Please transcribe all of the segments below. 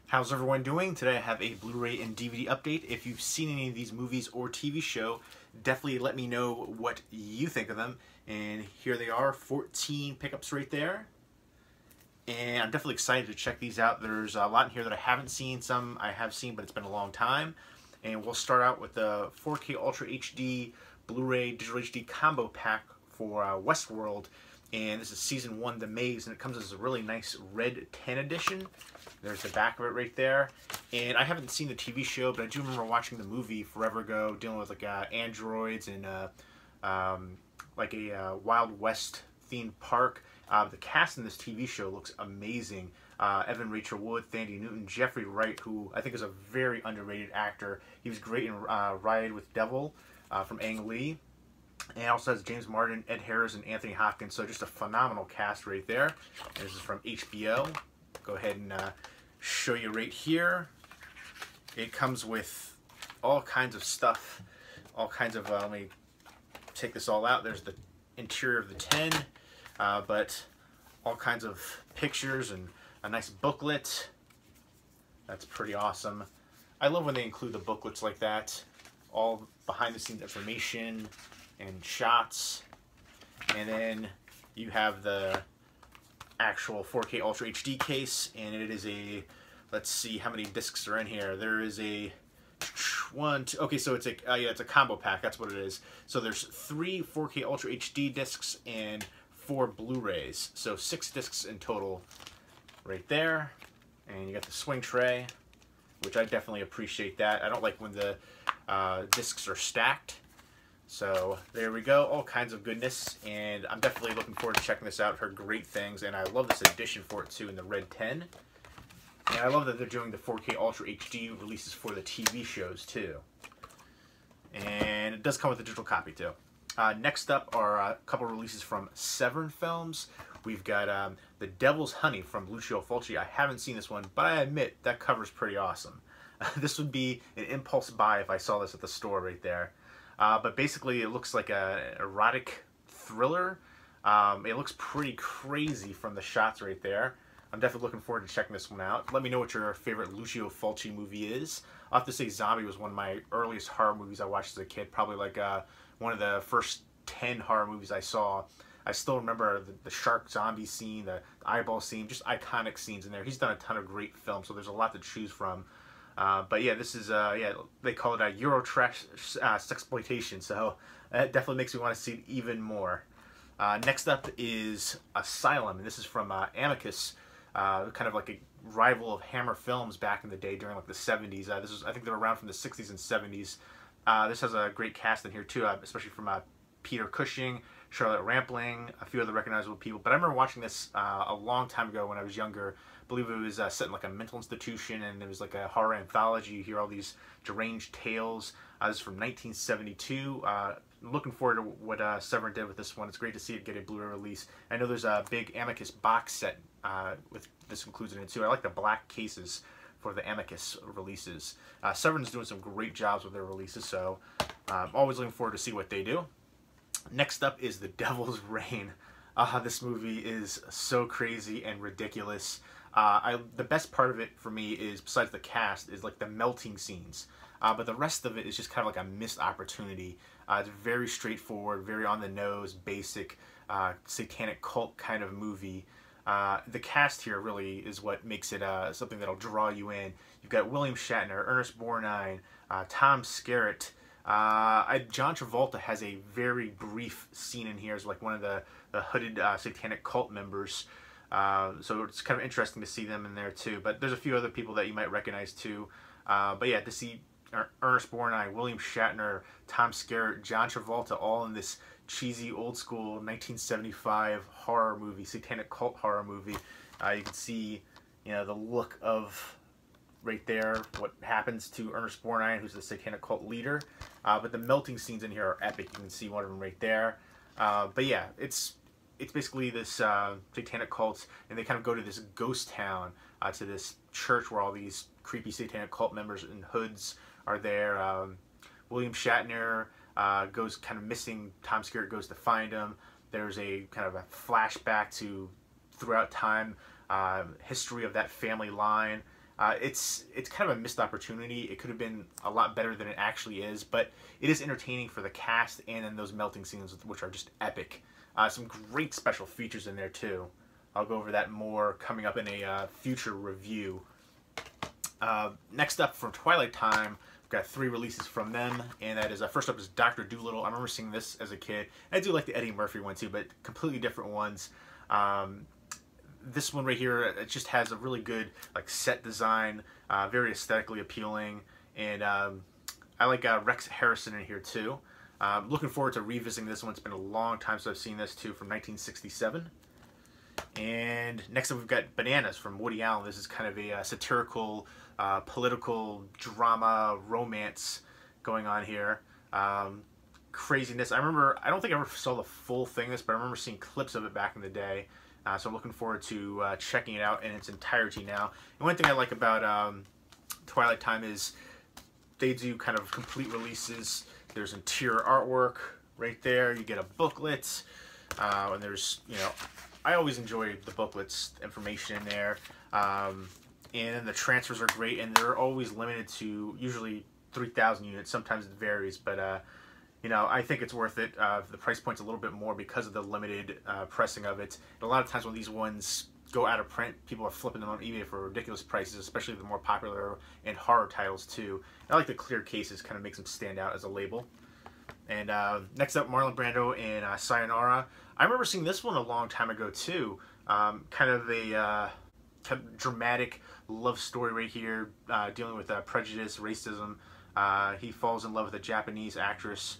How's everyone doing? Today I have a Blu-ray and DVD update. If you've seen any of these movies or TV show, definitely let me know what you think of them. And here they are, 14 pickups right there. And I'm definitely excited to check these out. There's a lot in here that I haven't seen, some I have seen, but it's been a long time. And we'll start out with the 4K Ultra HD Blu-ray Digital HD combo pack for Westworld. And this is Season 1, The Maze, and it comes as a really nice red 10 edition. There's the back of it right there. And I haven't seen the TV show, but I do remember watching the movie forever ago, dealing with like androids and like a Wild West themed park. The cast in this TV show looks amazing. Evan Rachel Wood, Thandie Newton, Jeffrey Wright, who I think is a very underrated actor. He was great in Ride with Devil from Ang Lee. And it also has James Martin, Ed Harris, and Anthony Hopkins. So just a phenomenal cast right there. And this is from HBO. Go ahead and show you right here. It comes with all kinds of stuff. All kinds of, let me take this all out. There's the interior of the 10. But all kinds of pictures and a nice booklet. That's pretty awesome. I love when they include the booklets like that. All behind the scenes information and shots. And then you have the actual 4K Ultra HD case, and it is a, let's see how many discs are in here. There is a one, two, okay, so it's a yeah, it's a combo pack. That's what it is. So there's 3 4K Ultra HD discs and 4 Blu-rays. So 6 discs in total right there. And you got the swing tray, which I definitely appreciate that. I don't like when the discs are stacked. So there we go, all kinds of goodness, and I'm definitely looking forward to checking this out. I've heard great things, and I love this edition for it too in the red 10. And I love that they're doing the 4K Ultra HD releases for the TV shows too. And it does come with a digital copy too. Next up are a couple releases from Severin Films. We've got The Devil's Honey from Lucio Fulci. I haven't seen this one, but I admit that cover's pretty awesome. This would be an impulse buy if I saw this at the store right there. But basically it looks like an erotic thriller. It looks pretty crazy from the shots right there. I'm definitely looking forward to checking this one out. Let me know what your favorite Lucio Fulci movie is. I'll have to say Zombie was one of my earliest horror movies I watched as a kid. Probably like one of the first 10 horror movies I saw. I still remember the shark zombie scene, the eyeball scene, just iconic scenes in there. He's done a ton of great films, so there's a lot to choose from. But yeah, this is, yeah, they call it a Eurotrash sexploitation, so that definitely makes me want to see it even more. Next up is Asylum, and this is from Amicus, kind of like a rival of Hammer Films back in the day during like the 70s. This is, I think they're around from the 60s and 70s. This has a great cast in here too, especially from Peter Cushing, Charlotte Rampling, a few other recognizable people. But I remember watching this a long time ago when I was younger. I believe it was set in like a mental institution, and it was like a horror anthology. You hear all these deranged tales. This is from 1972. I'm looking forward to what Severin did with this one. It's great to see it get a Blu-ray release. I know there's a big Amicus box set with this included in it too. I like the black cases for the Amicus releases. Severin's doing some great jobs with their releases, so I'm always looking forward to see what they do. Next up is The Devil's Rain. This movie is so crazy and ridiculous. The best part of it for me is, besides the cast, is like the melting scenes. But the rest of it is just kind of like a missed opportunity. It's very straightforward, very on the nose, basic, satanic cult kind of movie. The cast here really is what makes it something that'll draw you in. You've got William Shatner, Ernest Borgnine, Tom Skerritt. John Travolta has a very brief scene in here as like one of the hooded satanic cult members. So it's kind of interesting to see them in there too. But there's a few other people that you might recognize too. But yeah, to see Ernest Borgnine, William Shatner, Tom Skerritt, John Travolta all in this cheesy old school 1975 horror movie, satanic cult horror movie. You can see, you know, the look of right there, what happens to Ernest Borgnine, who's the satanic cult leader. But the melting scenes in here are epic. You can see one of them right there. But yeah, it's basically this satanic cult, and they kind of go to this ghost town, to this church where all these creepy satanic cult members in hoods are there. William Shatner goes kind of missing. Tom Skerritt goes to find him. There's a kind of a flashback to throughout time, history of that family line. It's kind of a missed opportunity. It could have been a lot better than it actually is, but it is entertaining for the cast and then those melting scenes, which are just epic. Some great special features in there too. I'll go over that more coming up in a future review. Next up from Twilight Time, we've got 3 releases from them, and that is first up is Dr. Dolittle. I remember seeing this as a kid. I do like the Eddie Murphy one too, but completely different ones. This one right here, it just has a really good like set design, very aesthetically appealing, and I like Rex Harrison in here too. Looking forward to revisiting this one. It's been a long time since I've seen this too, from 1967. And next up we've got Bananas from Woody Allen. This is kind of a satirical, political drama romance going on here. Craziness. I remember, I don't think I ever saw the full thing of this, but I remember seeing clips of it back in the day. So I'm looking forward to checking it out in its entirety now. And one thing I like about Twilight Time is they do kind of complete releases. There's interior artwork right there. You get a booklet, and there's, you know, I always enjoy the booklets, information in there, and then the transfers are great, and they're always limited to usually 3,000 units. Sometimes it varies, but you know, I think it's worth it. The price point's a little bit more because of the limited pressing of it. And a lot of times when these ones go out of print, people are flipping them on eBay for ridiculous prices, especially the more popular and horror titles too. And I like the clear cases, kind of makes them stand out as a label. And next up, Marlon Brando in Sayonara. I remember seeing this one a long time ago too. Kind of a kind of dramatic love story right here, dealing with prejudice, racism. He falls in love with a Japanese actress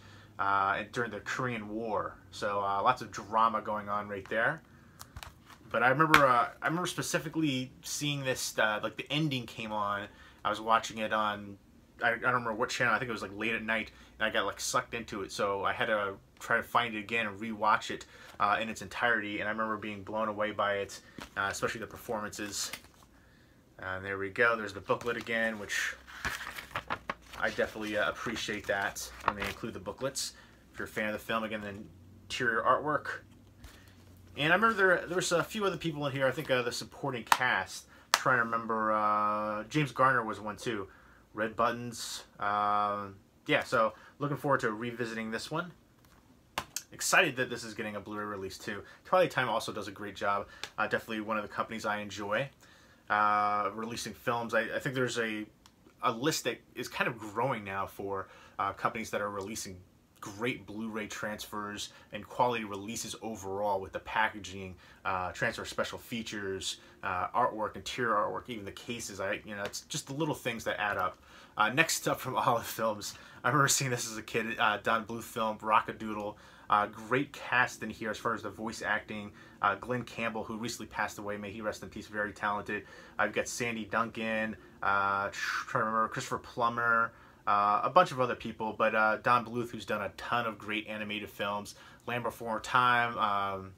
during the Korean War. So lots of drama going on right there. But I remember specifically seeing this, like the ending came on. I was watching it on, I don't remember what channel. I think it was like late at night, and I got like sucked into it. So I had to try to find it again and rewatch it in its entirety. And I remember being blown away by it, especially the performances. And there we go. There's the booklet again, which I definitely appreciate that when they include the booklets. If you're a fan of the film, again, the interior artwork. And I remember there was a few other people in here. I think the supporting cast. I'm trying to remember. James Garner was one too. Red Buttons. Yeah, so looking forward to revisiting this one. Excited that this is getting a Blu-ray release too. Twilight Time also does a great job. Definitely one of the companies I enjoy. Releasing films. I think there's a list that is kind of growing now for companies that are releasing great Blu-ray transfers and quality releases overall, with the packaging, transfer special features, artwork, interior artwork, even the cases. You know, it's just the little things that add up. Next up from all the films, I remember seeing this as a kid. Don Bluth film, Rock-a-Doodle. Great cast in here as far as the voice acting. Glenn Campbell, who recently passed away, may he rest in peace, very talented. I've got Sandy Duncan, trying to remember, Christopher Plummer, a bunch of other people, but Don Bluth, who's done a ton of great animated films. Land Before Time,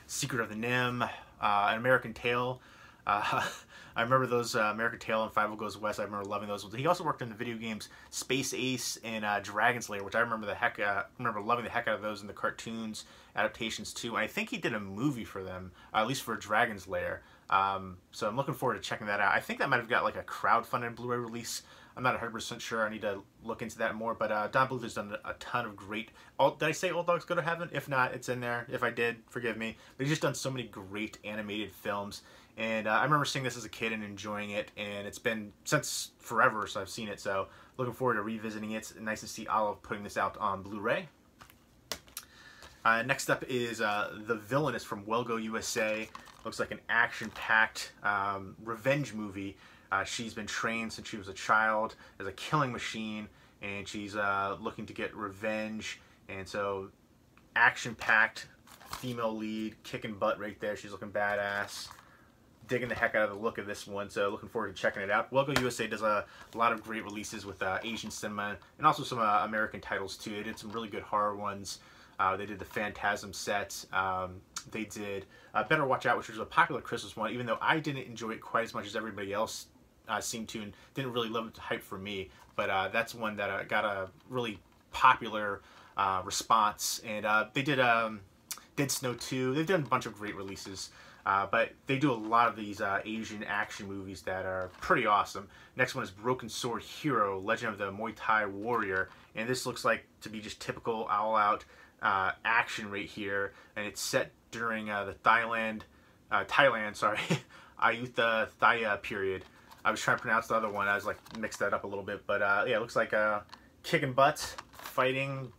Secret of the Nim, An American Tail. I remember those American Tail and Five Goes West. I remember loving those ones. He also worked in the video games Space Ace and Dragon's Lair, which I remember loving the heck out of those in the cartoons adaptations too. And I think he did a movie for them, at least for Dragon's Lair. So I'm looking forward to checking that out. I think that might have got like a crowdfunded Blu-ray release. I'm not 100% sure. I need to look into that more. But Don Bluth has done a ton of great... did I say Old Dogs Go to Heaven? If not, it's in there. If I did, forgive me. But he's just done so many great animated films. And I remember seeing this as a kid and enjoying it. And it's been since forever so I've seen it. So looking forward to revisiting it. Nice to see Olive putting this out on Blu-ray. Next up is The Villainess from Well Go USA. Looks like an action-packed revenge movie. She's been trained since she was a child as a killing machine, and she's looking to get revenge. And so, action-packed, female lead, kicking butt right there. She's looking badass. Digging the heck out of the look of this one, so looking forward to checking it out. Well Go USA does a lot of great releases with Asian cinema, and also some American titles too. They did some really good horror ones. They did the Phantasm set. They did Better Watch Out, which was a popular Christmas one, even though I didn't enjoy it quite as much as everybody else seemed to, and didn't really love it to hype for me. But that's one that got a really popular response. And they did Dead Snow 2. They've done a bunch of great releases. But they do a lot of these Asian action movies that are pretty awesome. Next one is Broken Sword Hero, Legend of the Muay Thai Warrior. And this looks like to be just typical all-out action right here. And it's set during the Thailand, Ayutthaya Thaya period. I was trying to pronounce the other one. I was like mixed that up a little bit. But yeah, it looks like kicking butt, fighting,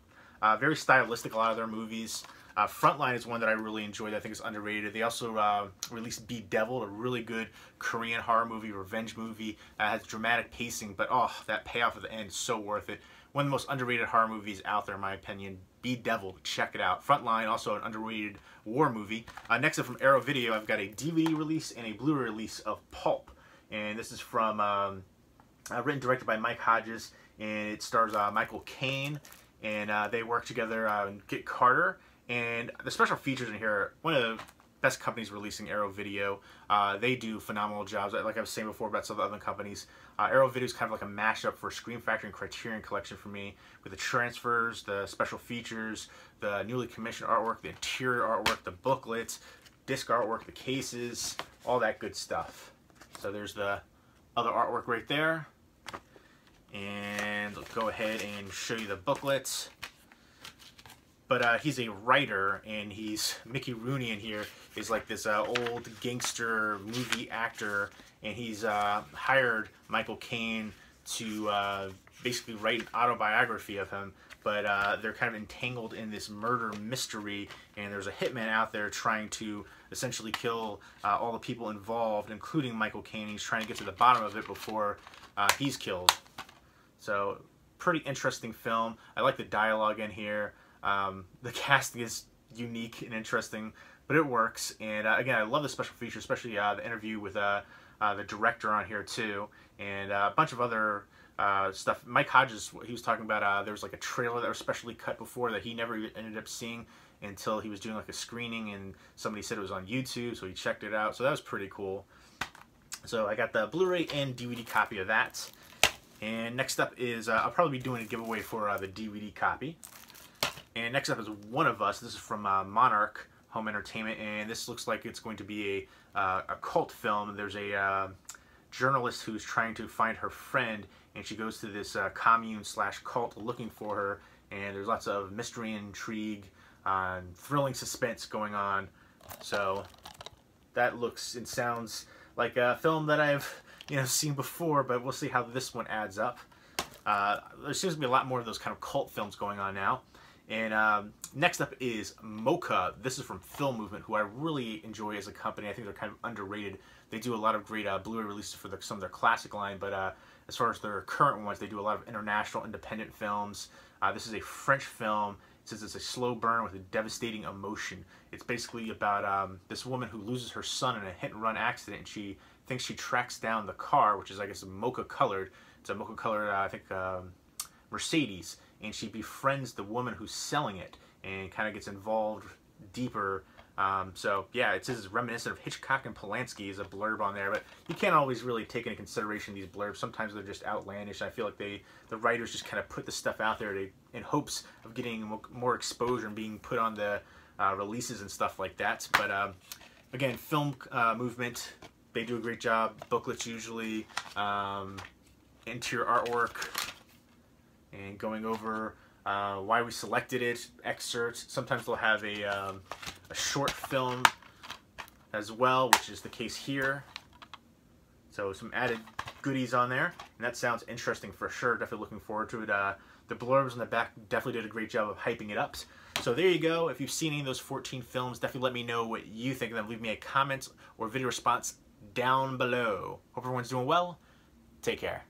very stylistic, a lot of their movies. Frontline is one that I really enjoyed. I think it's underrated. They also released Be Devil, a really good Korean horror movie, revenge movie. Has dramatic pacing, but oh, that payoff at the end is so worth it. One of the most underrated horror movies out there, in my opinion. Be Devil, check it out. Frontline, also an underrated war movie. Next up from Arrow Video, I've got a DVD release and a Blu-ray release of Pulp. And this is from, written and directed by Mike Hodges, and it stars Michael Caine, and they work together in Get Carter. And the special features in here, one of the best companies releasing Arrow Video. They do phenomenal jobs. Like I was saying before about some of the other companies, Arrow Video is kind of like a mashup for Screen Factory and Criterion Collection for me, with the transfers, the special features, the newly commissioned artwork, the interior artwork, the booklets, disc artwork, the cases, all that good stuff. So there's the other artwork right there. And let's go ahead and show you the booklets. But he's a writer, and Mickey Rooney in here is like this old gangster movie actor, and he's hired Michael Caine to basically write an autobiography of him. But they're kind of entangled in this murder mystery, and there's a hitman out there trying to essentially kill all the people involved, including Michael Caine. He's trying to get to the bottom of it before he's killed. So, pretty interesting film. I like the dialogue in here. The casting is unique and interesting, but it works. And again, I love the special features, especially the interview with the director on here too, and a bunch of other stuff. Mike Hodges, he was talking about there was like a trailer that was specially cut before that he never ended up seeing until he was doing like a screening, and somebody said it was on YouTube, so he checked it out. So that was pretty cool. So I got the Blu-ray and DVD copy of that. And next up is, I'll probably be doing a giveaway for the DVD copy. And next up is One of Us. This is from Monarch Home Entertainment, and this looks like it's going to be a cult film. There's a journalist who's trying to find her friend, and she goes to this commune/cult looking for her, and there's lots of mystery, intrigue, thrilling suspense going on. So that looks and sounds like a film that I've seen before, but we'll see how this one adds up. There seems to be a lot more of those kind of cult films going on now. And next up is Mocha. This is from Film Movement, who I really enjoy as a company. I think they're kind of underrated. They do a lot of great Blu-ray releases for some of their classic line, but as far as their current ones, they do a lot of international independent films. This is a French film. It says it's a slow burn with a devastating emotion. It's basically about this woman who loses her son in a hit-and-run accident, and she thinks she tracks down the car, which is, I guess, mocha-colored. It's a mocha-colored, I think, Mercedes. And she befriends the woman who's selling it and kind of gets involved deeper. So yeah, it says it's reminiscent of Hitchcock and Polanski is a blurb on there, but you can't always really take into consideration these blurbs. Sometimes they're just outlandish. I feel like the writers just kind of put the stuff out there in hopes of getting more exposure and being put on the releases and stuff like that. But again, Film Movement, they do a great job. Booklets usually, interior artwork, and going over why we selected it, excerpts. Sometimes they'll have a short film as well, which is the case here. So some added goodies on there, and that sounds interesting for sure. Definitely looking forward to it. The blurbs in the back definitely did a great job of hyping it up. So there you go. If you've seen any of those 14 films, definitely let me know what you think of them. Leave me a comment or video response down below. Hope everyone's doing well. Take care.